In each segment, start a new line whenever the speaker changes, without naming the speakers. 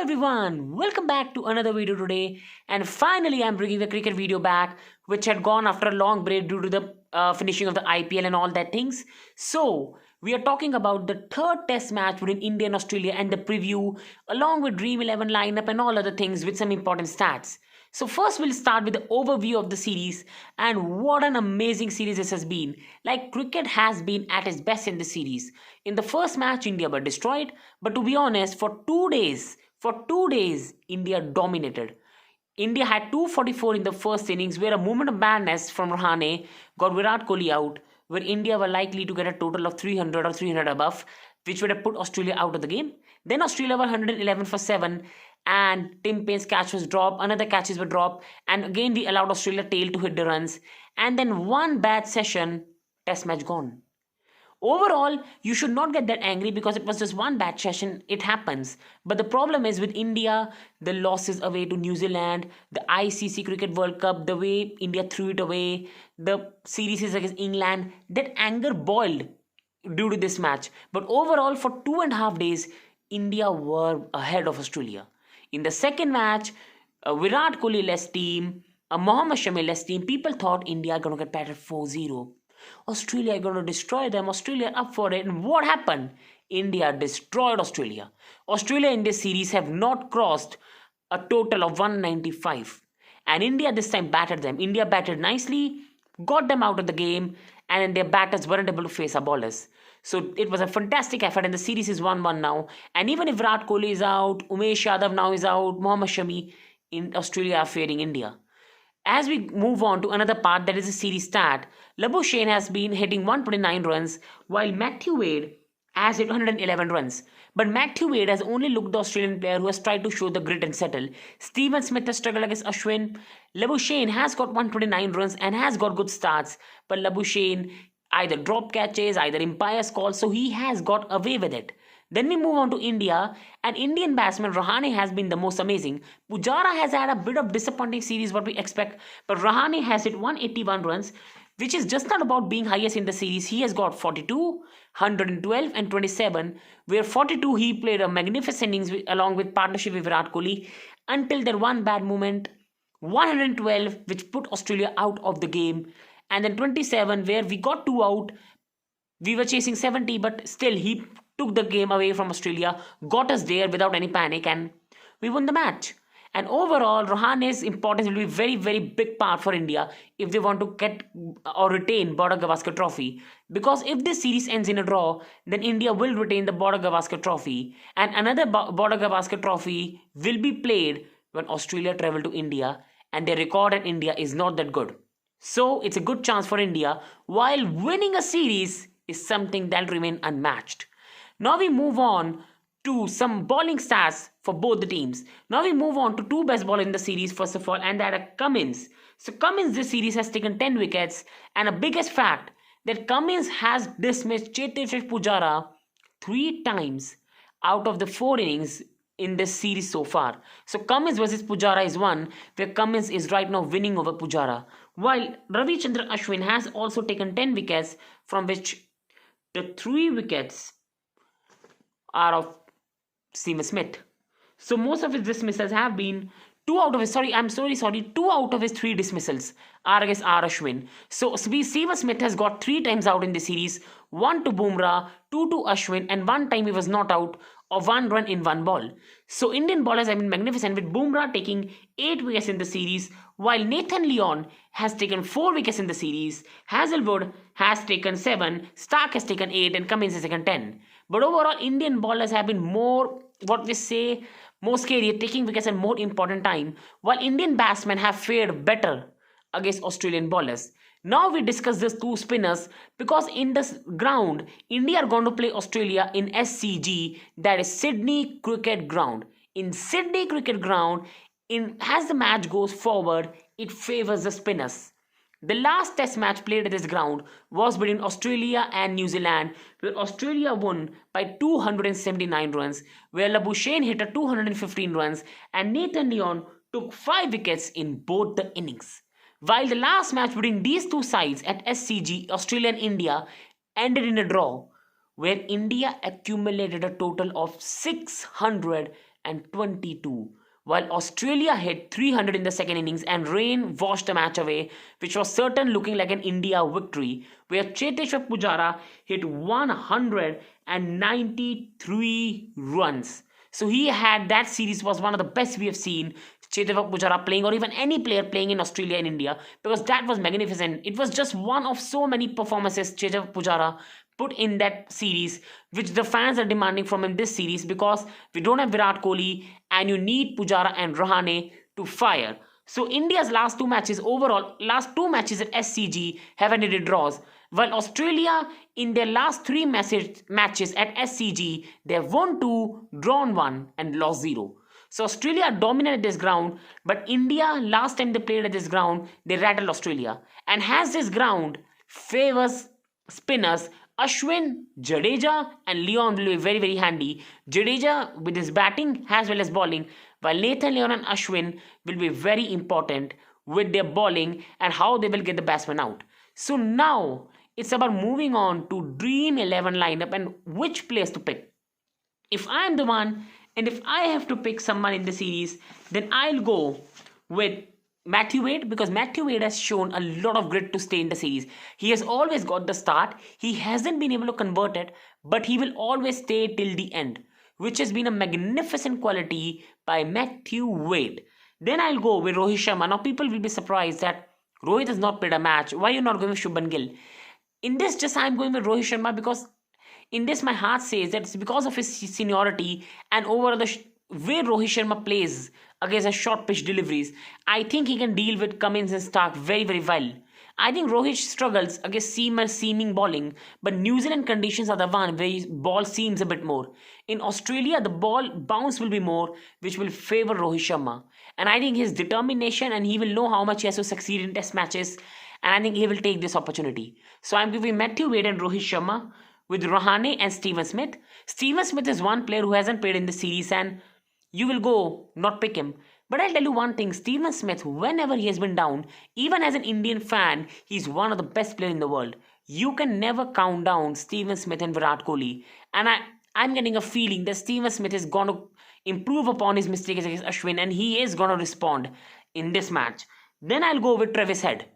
everyone, welcome back to another video today. And finally, I'm bringing the cricket video back, which had gone after a long break due to the finishing of the IPL and all that things. So, we are talking about the third test match between India and Australia and the preview, along with Dream 11 lineup and all other things with some important stats. So first we'll start with the overview of the series and what an amazing series this has been. Like cricket has been at its best in the series. In the first match India were destroyed, but to be honest for 2 days India dominated. India had 244 in the first innings where a moment of madness from Rahane got Virat Kohli out, where India were likely to get a total of 300 or 300 above, which would have put Australia out of the game. Then Australia were 111 for 7 and Tim Paine's catch was dropped, another catches were dropped, and again we allowed Australia tail to hit the runs. And then one bad session, test match gone. Overall, you should not get that angry because it was just one bad session. It happens. But the problem is with India, the losses away to New Zealand, the ICC Cricket World Cup, the way India threw it away, the series against England, that anger boiled due to this match. But overall, for 2.5 days, India were ahead of Australia. In the second match, a Virat Kohli less team, a Mohammad Shami less team, people thought India are going to get battered 4-0. Australia are going to destroy them. Australia up for it. And what happened? India destroyed Australia. Australia in this series have not crossed a total of 195. And India this time battered them. India batted nicely, got them out of the game, and their batters weren't able to face our bowlers. So it was a fantastic effort, and the series is 1-1 now. And even if Virat Kohli is out, Umesh Yadav now is out, Mohammad Shami, in Australia are fearing India. As we move on to another part, that is a series stat, Labuschagne has been hitting 129 runs while Matthew Wade has hit 111 runs. But Matthew Wade has only looked the Australian player who has tried to show the grit and settle. Steven Smith has struggled against Ashwin. Labuschagne has got 129 runs and has got good starts. But Labuschagne either drop catches, either umpires calls, so he has got away with it. Then we move on to India, and Indian batsman Rahane has been the most amazing. Pujara has had a bit of disappointing series what we expect, but Rahane has hit 181 runs, which is just not about being highest in the series. He has got 42, 112 and 27, where 42 he played a magnificent innings along with partnership with Virat Kohli until their one bad moment, 112 which put Australia out of the game, and then 27 where we got 2 out. We were chasing 70, but still he took the game away from Australia, got us there without any panic, and we won the match. And overall, Rahane's importance will be very, very big part for India if they want to get or retain Border Gavaskar Trophy. Because if this series ends in a draw, then India will retain the Border Gavaskar Trophy. And another Border Gavaskar Trophy will be played when Australia travel to India, and their record at India is not that good. So it's a good chance for India, while winning a series is something that'll remain unmatched. Now we move on to some bowling stats for both the teams. Now we move on to two best bowlers in the series first of all, and that are Cummins. So Cummins this series has taken 10 wickets, and a biggest fact that Cummins has dismissed Cheteshwar Pujara 3 times out of the 4 innings in this series so far. So Cummins versus Pujara is one where Cummins is right now winning over Pujara, while Ravichandran Ashwin has also taken 10 wickets, from which the 3 wickets are of Steven Smith. So most of his dismissals have been 2 out of his 3 dismissals are against R. Ashwin. So Steven Smith has got 3 times out in the series, 1 to Bumrah, 2 to Ashwin, and 1 time he was not out of 1 run in 1 ball. So Indian bowlers have been magnificent, with Bumrah taking 8 wickets in the series, while Nathan Lyon has taken 4 wickets in the series, Hazlewood has taken 7, Stark has taken 8, and Cummins has taken 10. But overall, Indian bowlers have been more scary, taking wickets at more important time, while Indian batsmen have fared better against Australian bowlers. Now we discuss these 2 spinners, because in this ground, India are going to play Australia in SCG, that is Sydney Cricket Ground. In Sydney Cricket Ground, as the match goes forward, it favours the spinners. The last test match played at this ground was between Australia and New Zealand, where Australia won by 279 runs, where Labuschagne hit a 215 runs, and Nathan Lyon took 5 wickets in both the innings. While the last match between these 2 sides at SCG, Australia and India, ended in a draw, where India accumulated a total of 600 122, while Australia hit 300 in the second innings and rain washed the match away, which was certain looking like an India victory, where Cheteshwar Pujara hit 193 runs. So he had that series was one of the best we have seen Cheteshwar Pujara playing, or even any player playing in Australia and India, because that was magnificent. It was just one of so many performances Cheteshwar Pujara put in that series, which the fans are demanding from him this series, because we don't have Virat Kohli and you need Pujara and Rahane to fire. So India's last two matches overall, last two matches at SCG have ended draws, while Australia in their last three matches at SCG they have won 2, drawn 1 and lost 0. So Australia dominated this ground, but India last time they played at this ground they rattled Australia, and has this ground favors spinners. Ashwin, Jadeja and Leon will be very very handy. Jadeja with his batting as well as bowling, while Nathan Leon and Ashwin will be very important with their bowling and how they will get the batsman out. So now it's about moving on to Dream 11 lineup and which players to pick. If I am the one and if I have to pick someone in the series, then I'll go with Matthew Wade, because Matthew Wade has shown a lot of grit to stay in the series. He has always got the start. He hasn't been able to convert it, but he will always stay till the end, which has been a magnificent quality by Matthew Wade. Then I'll go with Rohit Sharma. Now people will be surprised that Rohit has not played a match. Why are you not going with Shubman Gill? In this, just I'm going with Rohit Sharma because in this my heart says that it's because of his seniority and over the way Rohit Sharma plays against a short pitch deliveries. I think he can deal with Cummins and Stark very very well. I think Rohit struggles against seaming bowling, but New Zealand conditions are the one where his ball seams a bit more. In Australia, the ball bounce will be more, which will favor Rohit Sharma. And I think his determination, and he will know how much he has to succeed in test matches, and I think he will take this opportunity. So I'm giving Matthew Wade and Rohit Sharma with Rahane and Steven Smith. Steven Smith is one player who hasn't played in the series, and you will go not pick him. But I'll tell you one thing, Steven Smith, whenever he has been down, even as an Indian fan, he's one of the best players in the world. You can never count down Steven Smith and Virat Kohli. And I'm getting a feeling that Steven Smith is going to improve upon his mistakes against Ashwin, and he is going to respond in this match. Then I'll go with Travis Head.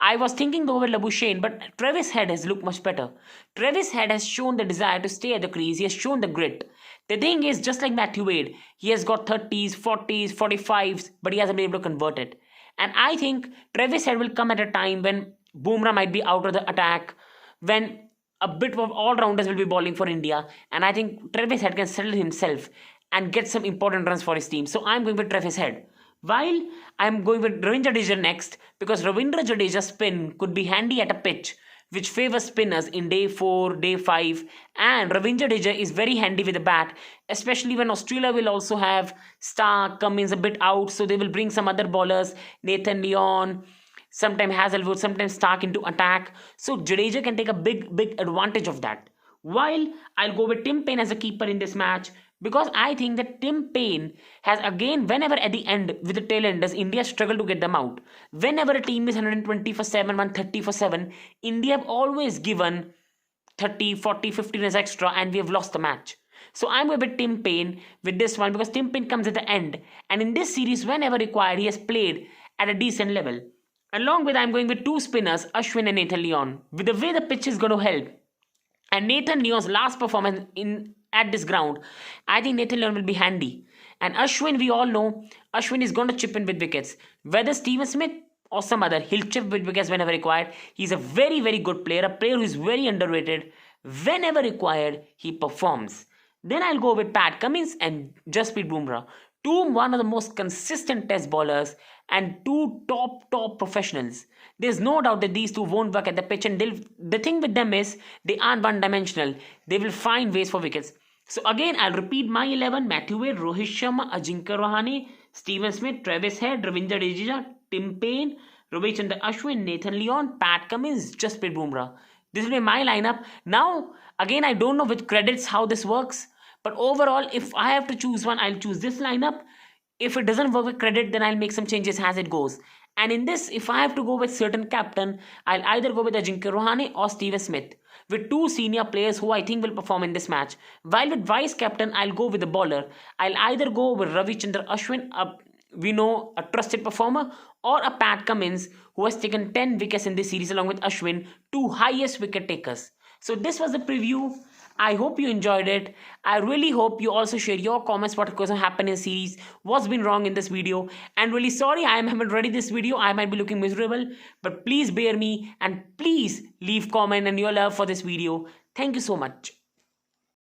I was thinking to go with Labuschagne, but Travis Head has looked much better. Travis Head has shown the desire to stay at the crease. He has shown the grit. The thing is, just like Matthew Wade, he has got 30s, 40s, 45s, but he hasn't been able to convert it. And I think Travis Head will come at a time when Bumrah might be out of the attack, when a bit of all-rounders will be bowling for India. And I think Travis Head can settle himself and get some important runs for his team. So I'm going with Travis Head. While I'm going with Ravindra Jadeja next, because Ravindra Jadeja's spin could be handy at a pitch which favors spinners in day 4, day 5, and Ravindra Jadeja is very handy with the bat, especially when Australia will also have Stark, Cummins a bit out, so they will bring some other bowlers, Nathan Leon, sometimes Hazlewood, sometimes Stark into attack. So Jadeja can take a big advantage of that. While I'll go with Tim Paine as a keeper in this match, because I think that Tim Paine has again, whenever at the end with the tail enders, India struggle to get them out. Whenever a team is 120 for 7, 130 for 7, India have always given 30, 40, 50 runs extra and we have lost the match. So I'm going with Tim Paine with this one, because Tim Paine comes at the end, and in this series, whenever required, he has played at a decent level. Along with, I'm going with two spinners, Ashwin and Nathan Leon. With the way the pitch is going to help, and Nathan Leon's last performance at this ground, I think Nathan Leon will be handy. And Ashwin, we all know, Ashwin is going to chip in with wickets. Whether Steven Smith or some other, he'll chip with wickets whenever required. He's a very, very good player, a player who is very underrated. Whenever required, he performs. Then I'll go with Pat Cummins and Jasprit Bumrah. One of the most consistent test bowlers and two top professionals. There's no doubt that these two won't work at the pitch, and the thing with them is they aren't one-dimensional. They will find ways for wickets. So again, I'll repeat my 11. Matthew Wade, Rohit Sharma, Ajinkya Rahane, Steven Smith, Travis Head, Ravindra Jadeja, Tim Paine, Ravichandran Ashwin, Nathan Leon, Pat Cummins, Jasprit Bumrah. This will be my lineup. Now, again, I don't know which credits how this works. But overall, if I have to choose one, I'll choose this lineup. If it doesn't work with credit, then I'll make some changes as it goes. And in this, if I have to go with certain captain, I'll either go with Ajinkya Rahane or Steven Smith. with two senior players who I think will perform in this match. While with vice captain, I'll go with the bowler. I'll either go with Ravichandran Ashwin, we know a trusted performer, or a Pat Cummins who has taken 10 wickets in this series along with Ashwin, two highest wicket takers. So this was the preview. I hope you enjoyed it. I really hope you also share your comments what going to happen in the series, what's been wrong in this video, and really sorry I haven't ready this video. I might be looking miserable, but please bear me and please leave comment and your love for this video. Thank you so much.